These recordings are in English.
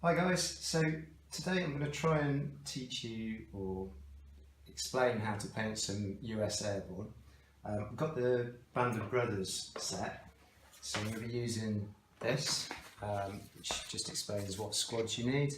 Hi guys, so today I'm going to try and teach you or explain how to paint some US Airborne. I've got the Band of Brothers set, so I'm going to be using this, which just explains what squads you need,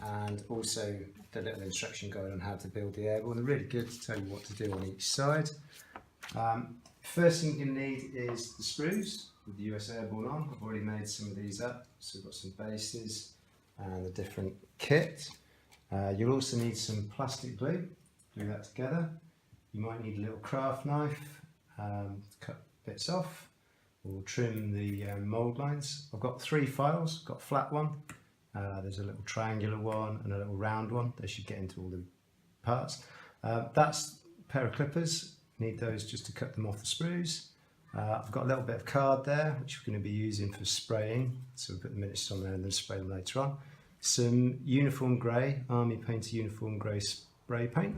and also the little instruction guide on how to build the Airborne. They're really good to tell you what to do on each side. First thing you're going to need is the sprues with the US Airborne on. I've already made some of these up, so we've got some bases and a different kit. You'll also need some plastic glue, glue that together. You might need a little craft knife to cut bits off or trim the mould lines. I've got 3 files, I've got a flat one, there's a little triangular one and a little round one. They should get into all the parts. That's a pair of clippers, need those just to cut them off the sprues. I've got a little bit of card there which we're going to be using for spraying, so we'll put the miniatures on there and then spray them later on. Some uniform grey, Army Painter uniform grey spray paint.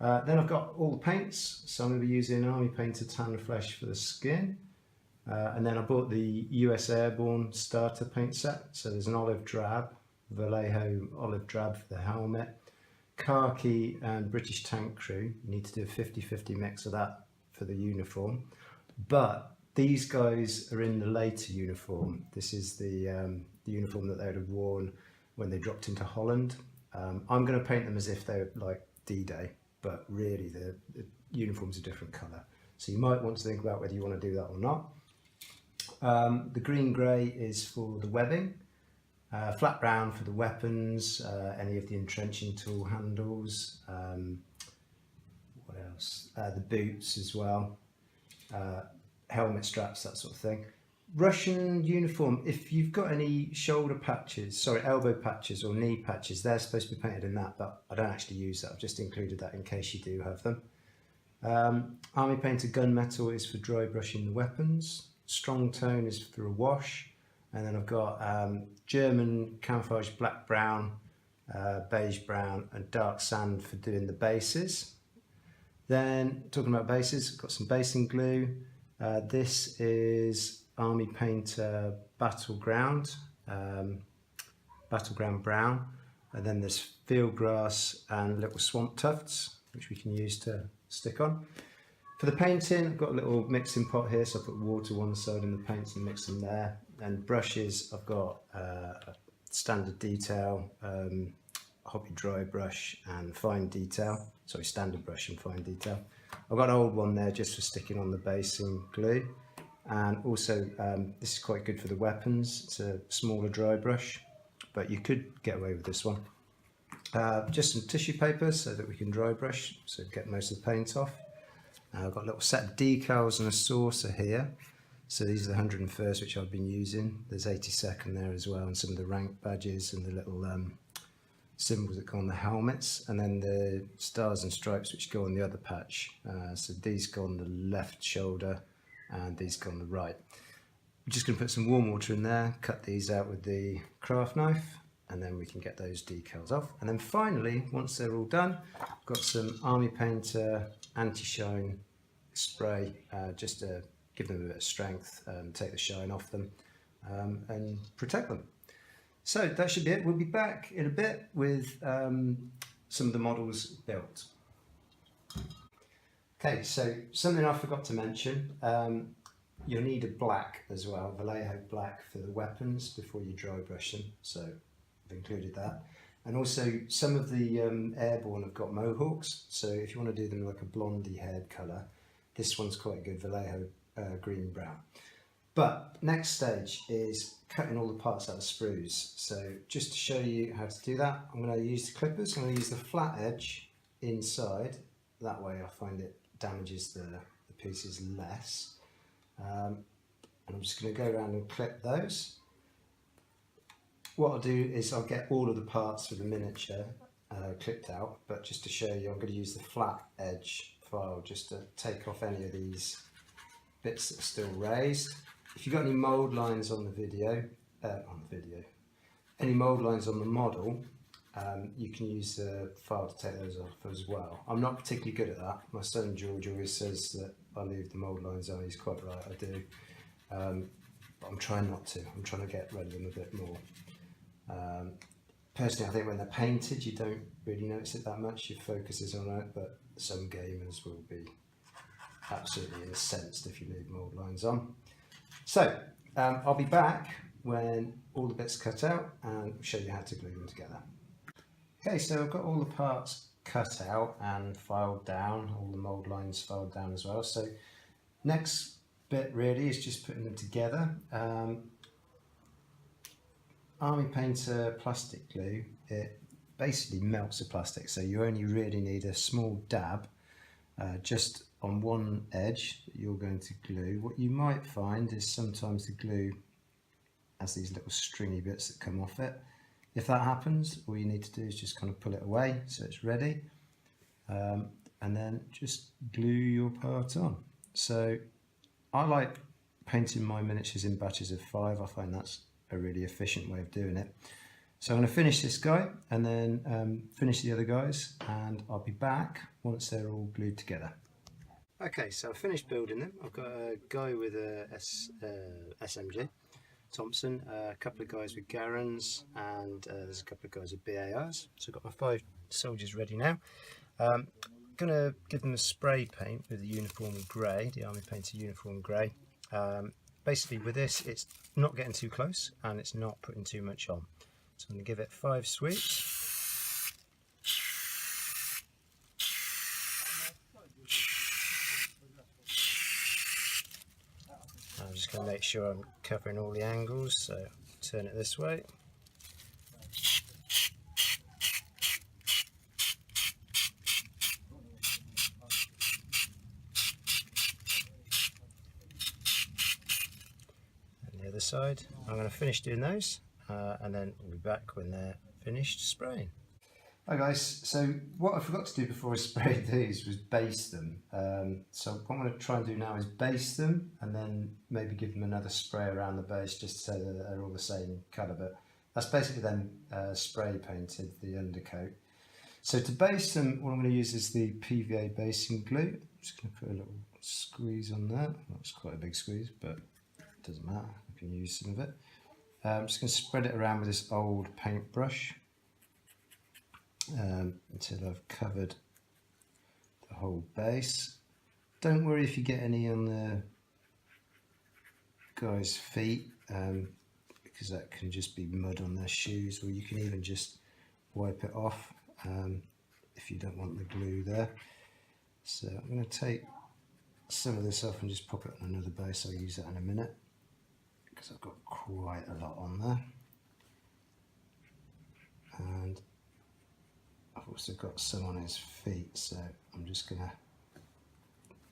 Then I've got all the paints, so I'm going to be using Army Painter Tan Flesh for the skin. And then I bought the US Airborne starter paint set, so there's an olive drab, Vallejo olive drab for the helmet, khaki and British Tank Crew. You need to do a 50-50 mix of that for the uniform. But these guys are in the later uniform. This is the uniform that they would have worn when they dropped into Holland. I'm going to paint them as if they're like D-Day, but really the uniform's a different colour. So you might want to think about whether you want to do that or not. The green-grey is for the webbing, flat brown for the weapons, any of the entrenching tool handles, what else? The boots as well. Helmet straps, that sort of thing. Russian uniform, if you've got any shoulder patches, sorry, elbow patches or knee patches, they're supposed to be painted in that, but I don't actually use that. I've just included that in case you do have them. Army Painter gunmetal is for dry brushing the weapons. Strong tone is for a wash. And then I've got German camouflage black brown, beige brown and dark sand for doing the bases. Then, talking about bases, I've got some basing glue. This is Army Painter Battleground, Battleground Brown. And then there's field grass and little swamp tufts, which we can use to stick on. For the painting, I've got a little mixing pot here, so I put water one side and the paints and mix them there. And brushes, I've got a standard detail, hobby dry brush and fine detail. Sorry, standard brush and fine detail. I've got an old one there just for sticking on the basing glue. And also, this is quite good for the weapons. It's a smaller dry brush, but you could get away with this one. Just some tissue paper so that we can dry brush, so get most of the paint off. I've got a little set of decals and a saucer here. So these are the 101st, which I've been using. There's 82nd there as well, and some of the rank badges and the little symbols that go on the helmets, and then the stars and stripes which go on the other patch. So these go on the left shoulder and these go on the right. I'm just going to put some warm water in there, cut these out with the craft knife, and then we can get those decals off. And then finally, once they're all done, I've got some Army Painter anti-shine spray, just to give them a bit of strength, take the shine off them and protect them. So that should be it. We'll be back in a bit with some of the models built. Okay, so something I forgot to mention, you'll need a black as well, Vallejo black for the weapons before you dry brush them, so I've included that. And also some of the Airborne have got mohawks, so if you want to do them like a blondie haired colour, this one's quite good, Vallejo green brown. But next stage is cutting all the parts out of sprues. So just to show you how to do that, I'm going to use the clippers. I'm going to use the flat edge inside. That way I find it damages the pieces less. And I'm just going to go around and clip those. What I'll do is I'll get all of the parts for the miniature clipped out, but just to show you, I'm going to use the flat edge file just to take off any of these bits that are still raised. If you've got any mould lines on the video, any mould lines on the model, you can use the file to take those off as well. I'm not particularly good at that. My son George always says that I leave the mould lines on. He's quite right, I do. But I'm trying not to. I'm trying to get rid of them a bit more. Personally, I think when they're painted, you don't really notice it that much. Your focus is on it, but some gamers will be absolutely incensed if you leave mould lines on. So I'll be back when all the bits are cut out and show you how to glue them together. Okay, so I've got all the parts cut out and filed down, all the mould lines filed down as well. So next bit really is just putting them together. Army Painter plastic glue, it basically melts the plastic, so you only really need a small dab just on one edge that you're going to glue. What you might find is sometimes the glue has these little stringy bits that come off it. If that happens, all you need to do is just kind of pull it away so it's ready, and then just glue your part on. So I like painting my miniatures in batches of 5. I find that's a really efficient way of doing it. So I'm going to finish this guy and then finish the other guys, and I'll be back once they're all glued together. Okay, so I've finished building them. I've got a guy with a SMG Thompson, a couple of guys with Garans, and there's a couple of guys with BARs. So I've got my 5 soldiers ready now. I'm going to give them a spray paint with the uniform grey, the Army Painter uniform grey. Basically with this, it's not getting too close and it's not putting too much on. So I'm going to give it 5 sweeps. I'm just going to make sure I'm covering all the angles, so turn it this way. The other side. I'm going to finish doing those and then we'll be back when they're finished spraying. Hi guys, so what I forgot to do before I sprayed these was base them. So what I'm going to try and do now is base them and then maybe give them another spray around the base just so that they're all the same colour, but that's basically then spray painted the undercoat. So to base them, what I'm going to use is the PVA basing glue. I'm just going to put a little squeeze on there. That's quite a big squeeze, but it doesn't matter, I can use some of it. I'm just going to spread it around with this old paintbrush until I've covered the whole base. Don't worry if you get any on the guy's feet, because that can just be mud on their shoes, or you can even just wipe it off if you don't want the glue there. So I'm going to take some of this off and just pop it on another base. I'll use that in a minute because I've got quite a lot on there, and I've also got some on his feet, so I'm just going to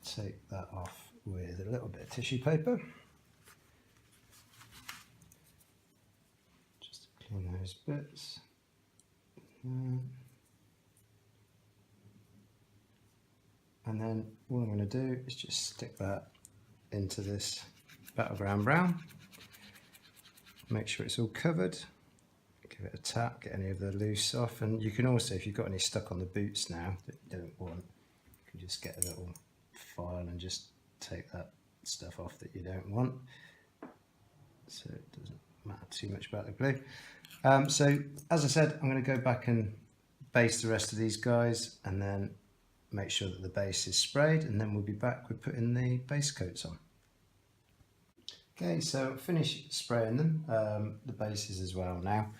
take that off with a little bit of tissue paper just to clean those bits. And then what I'm going to do is just stick that into this battleground brown, make sure it's all covered, give it a tap, get any of the loose off, and you can also, if you've got any stuck on the boots now that you don't want, you can just get a little file and just take that stuff off that you don't want, so it doesn't matter too much about the glue. So as I said, I'm going to go back and base the rest of these guys and then make sure that the base is sprayed, and then we'll be back with putting the base coats on. Okay, so finished spraying them, the bases as well now.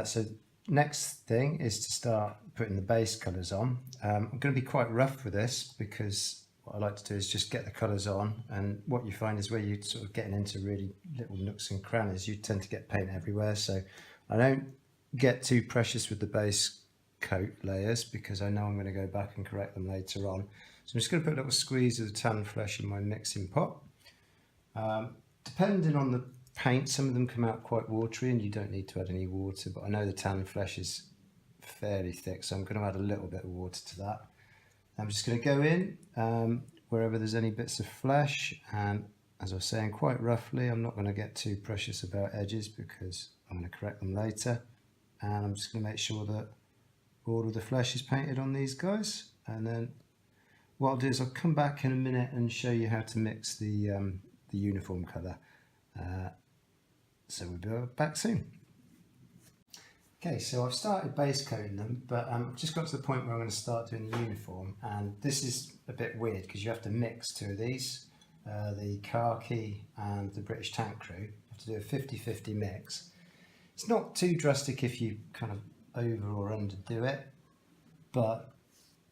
So next thing is to start putting the base colours on. I'm going to be quite rough with this because what I like to do is just get the colours on, and what you find is where you're sort of getting into really little nooks and crannies, you tend to get paint everywhere. So I don't get too precious with the base coat layers because I know I'm going to go back and correct them later on. So I'm just going to put a little squeeze of the tan flesh in my mixing pot. Depending on the paint, some of them come out quite watery and you don't need to add any water, but I know the tan flesh is fairly thick, so I'm going to add a little bit of water to that. I'm just going to go in wherever there's any bits of flesh, and as I was saying, quite roughly. I'm not going to get too precious about edges because I'm going to correct them later, and I'm just going to make sure that all of the flesh is painted on these guys, and then what I'll do is I'll come back in a minute and show you how to mix the uniform colour. So we'll be back soon. Okay, so I've started base coating them, but I've just got to the point where I'm going to start doing the uniform, and this is a bit weird because you have to mix two of these, the khaki and the British tank crew. You have to do a 50-50 mix. It's not too drastic if you kind of over or underdo it, but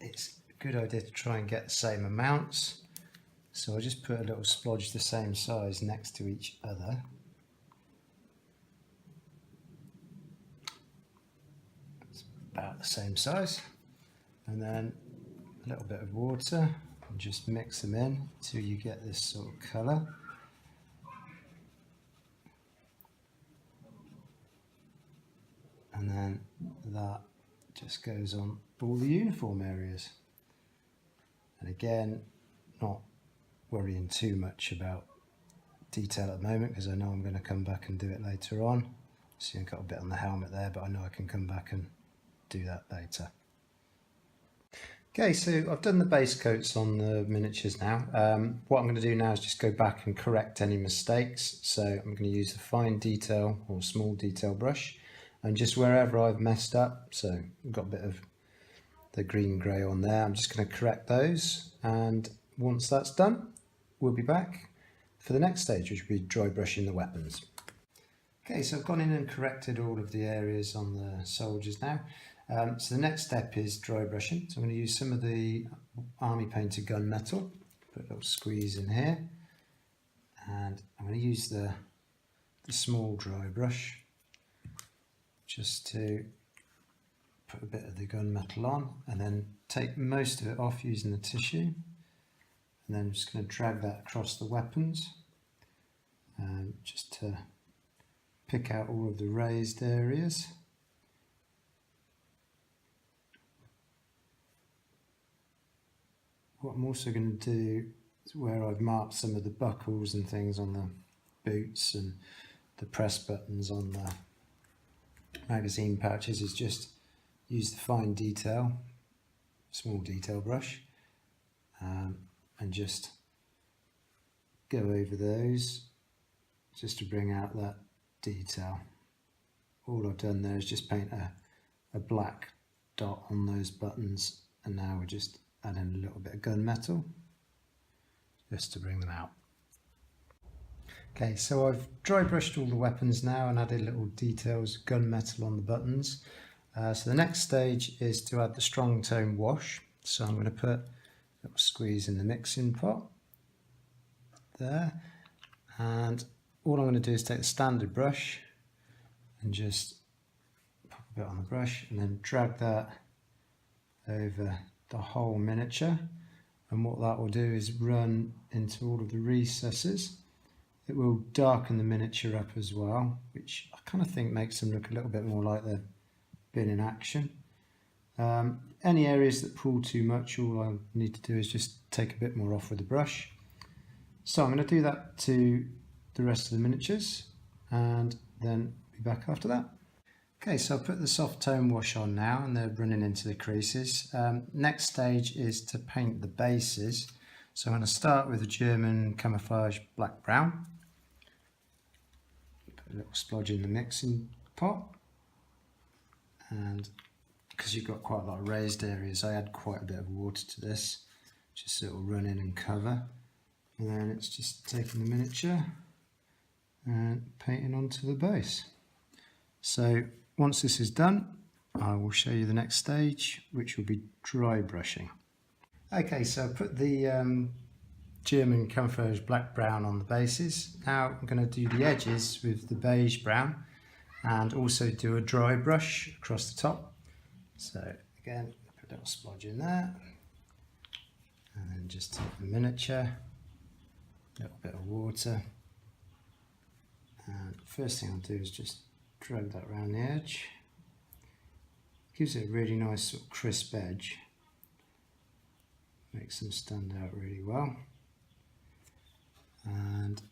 it's a good idea to try and get the same amounts. So I'll just put a little splodge the same size next to each other. About the same size, and then a little bit of water and just mix them in till you get this sort of colour. And then that just goes on all the uniform areas. And again, not worrying too much about detail at the moment because I know I'm going to come back and do it later on. See, I've got a bit on the helmet there, but I know I can come back and do that later. Okay, so I've done the base coats on the miniatures now. What I'm going to do now is just go back and correct any mistakes. So I'm going to use the fine detail or small detail brush, and just wherever I've messed up, so I've got a bit of the green grey on there, I'm just going to correct those, and once that's done we'll be back for the next stage, which will be dry brushing the weapons. Okay, so I've gone in and corrected all of the areas on the soldiers now. So the next step is dry brushing. So I'm going to use some of the army painted gunmetal, put a little squeeze in here, and I'm going to use the small dry brush just to put a bit of the gunmetal on, and then take most of it off using the tissue, and then I'm just going to drag that across the weapons, just to pick out all of the raised areas. What I'm also going to do is where I've marked some of the buckles and things on the boots and the press buttons on the magazine pouches is just use the fine detail, small detail brush, and just go over those just to bring out that detail. All I've done there is just paint a black dot on those buttons, and now we're just adding a little bit of gunmetal just to bring them out. Okay, so I've dry brushed all the weapons now and added little details, gunmetal on the buttons. So the next stage is to add the strong tone wash. So I'm going to put a little squeeze in the mixing pot there, and all I'm going to do is take the standard brush and just pop a bit on the brush and then drag that over the whole miniature, and what that will do is run into all of the recesses. It will darken the miniature up as well, which I kind of think makes them look a little bit more like they've been in action. Any areas that pull too much, all I need to do is just take a bit more off with the brush. So I'm going to do that to the rest of the miniatures and then be back after that. Okay, so I'll put the soft tone wash on now and they're running into the creases. Next stage is to paint the bases. So I'm going to start with a German camouflage black brown. Put a little splodge in the mixing pot, and because you've got quite a lot of raised areas, I add quite a bit of water to this just so it will run in and cover, and then it's just taking the miniature and painting onto the base. So once this is done, I will show you the next stage, which will be dry brushing. Okay, so I put the German camouflage black brown on the bases. Now I'm going to do the edges with the beige brown and also do a dry brush across the top. So again, put a little splodge in there, and then just take the miniature, a little bit of water, and first thing I'll do is just drag that around the edge. Gives it a really nice sort of crisp edge, makes them stand out really well. And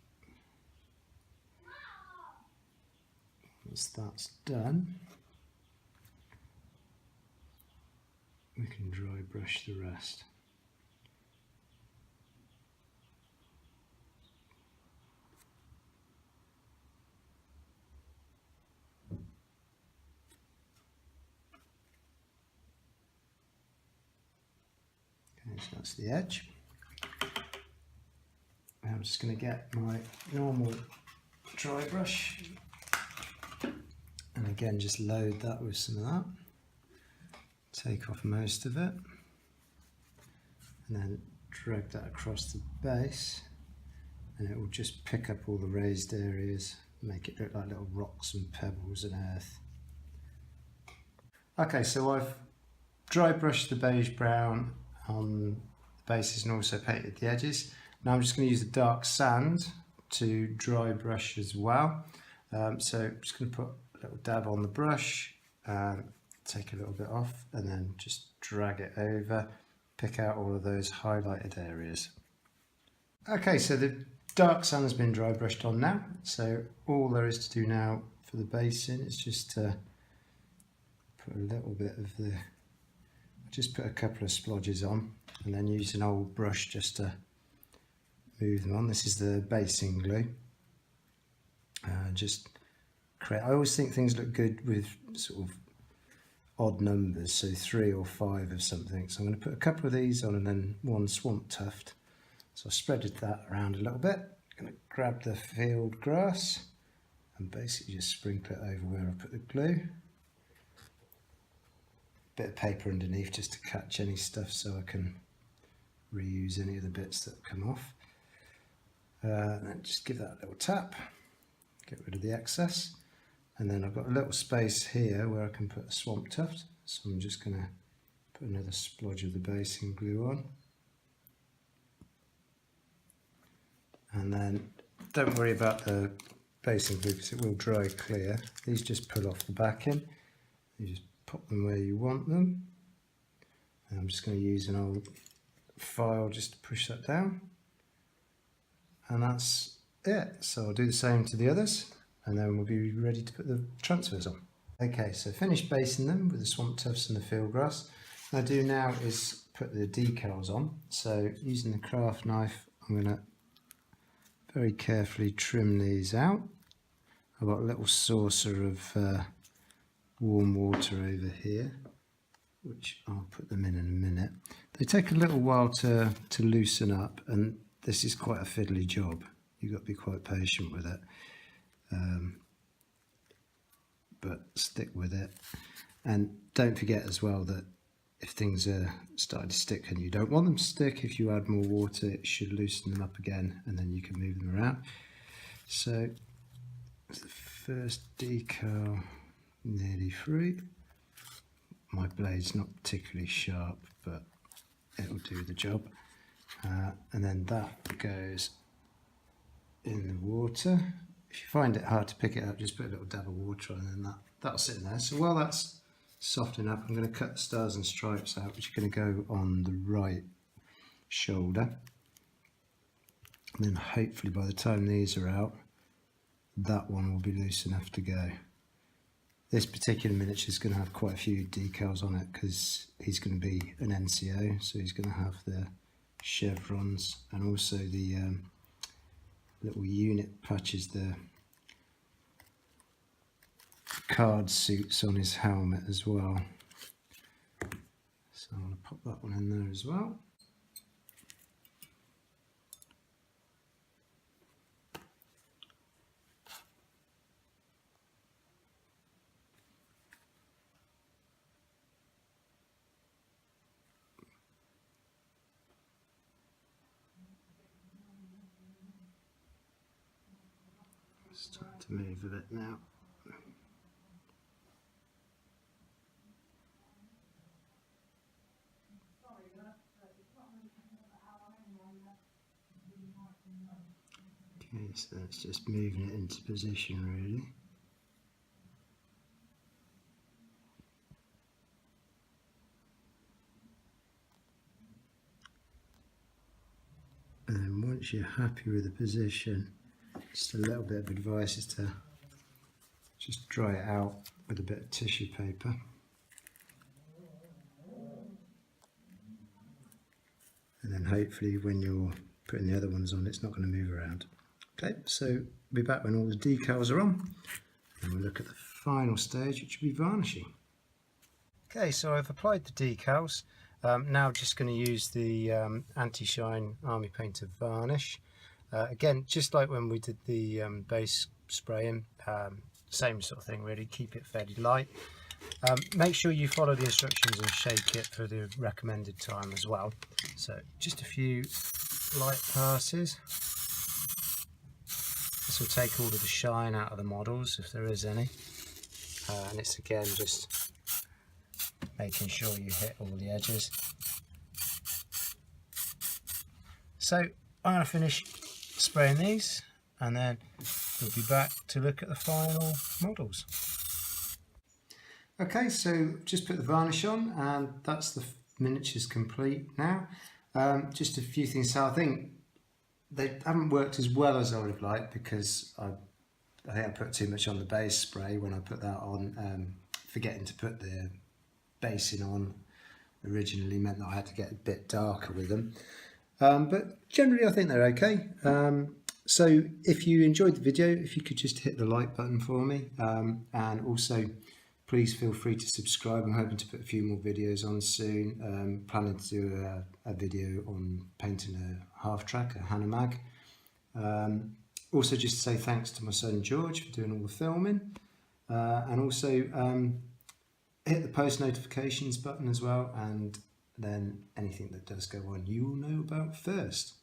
once that's done, we can dry brush the rest. So that's the edge. And I'm just going to get my normal dry brush, and again just load that with some of that. Take off most of it, and then drag that across the base, and it will just pick up all the raised areas, make it look like little rocks and pebbles and earth. Okay, so I've dry brushed the beige brown on the bases and also painted the edges. Now I'm just going to use the dark sand to dry brush as well. So I'm just going to put a little dab on the brush, take a little bit off, and then just drag it over, pick out all of those highlighted areas. Okay, so the dark sand has been dry brushed on now, so all there is to do now for the basing is just to put a little bit of the, just put a couple of splodges on, and then use an old brush just to move them on. This is the basing glue. I always think things look good with sort of odd numbers, so 3 or 5 of something. So I'm going to put a couple of these on and then one swamp tuft. So I spreaded that around a little bit. I'm going to grab the field grass and basically just sprinkle it over where I put the glue. Bit of paper underneath just to catch any stuff so I can reuse any of the bits that come off. And then just give that a little tap, get rid of the excess, and then I've got a little space here where I can put a swamp tuft, so I'm just going to put another splodge of the basing glue on, and then don't worry about the basing glue because it will dry clear. These just pull off the backing, you just pop them where you want them, and I'm just going to use an old file just to push that down. And that's it. So I'll do the same to the others, and then we'll be ready to put the transfers on. Okay, so finished basing them with the swamp tufts and the field grass. What I do now is put the decals on. So using the craft knife, I'm going to very carefully trim these out. I've got a little saucer of warm water over here, which I'll put them in a minute. They take a little while to loosen up, and this is quite a fiddly job. You've got to be quite patient with it, but stick with it. And don't forget as well that if things are starting to stick and you don't want them to stick, if you add more water it should loosen them up again, and then you can move them around. So the first decal nearly through. My blade's not particularly sharp, but it will do the job. And then that goes in the water. If you find it hard to pick it up, just put a little dab of water on, and then that'll sit in there. So while that's softening up, I'm going to cut the stars and stripes out, which are going to go on the right shoulder. And then hopefully by the time these are out, that one will be loose enough to go. This particular miniature is going to have quite a few decals on it because he's going to be an NCO, so he's going to have the chevrons and also the little unit patches, the card suits on his helmet as well. So I'm going to pop that one in there as well. Start to move a bit now. Okay, so it's just moving it into position really. And then once you're happy with the position, just a little bit of advice is to just dry it out with a bit of tissue paper. And then hopefully when you're putting the other ones on, it's not going to move around. Okay, so we'll be back when all the decals are on, and we'll look at the final stage, which will be varnishing. Okay, so I've applied the decals, Now just going to use the anti-shine army painter varnish. Again, just like when we did the base spraying, same sort of thing really, keep it fairly light. Make sure you follow the instructions and shake it for the recommended time as well. So just a few light passes. This will take all of the shine out of the models if there is any. And it's again just making sure you hit all the edges. So I'm going to finish spraying these and then we'll be back to look at the final models. Okay, so just put the varnish on and that's the miniatures complete now. Just a few things. So I think they haven't worked as well as I would have liked because I think I put too much on the base spray when I put that on. Forgetting to put the basing on originally meant that I had to get a bit darker with them. But generally I think they're okay. So if you enjoyed the video, if you could just hit the like button for me, and also please feel free to subscribe. I'm hoping to put a few more videos on soon. Planning to do a video on painting a half track, a Hannah Mag. Also just to say thanks to my son George for doing all the filming, and also hit the post notifications button as well, and then anything that does go on you will know about first.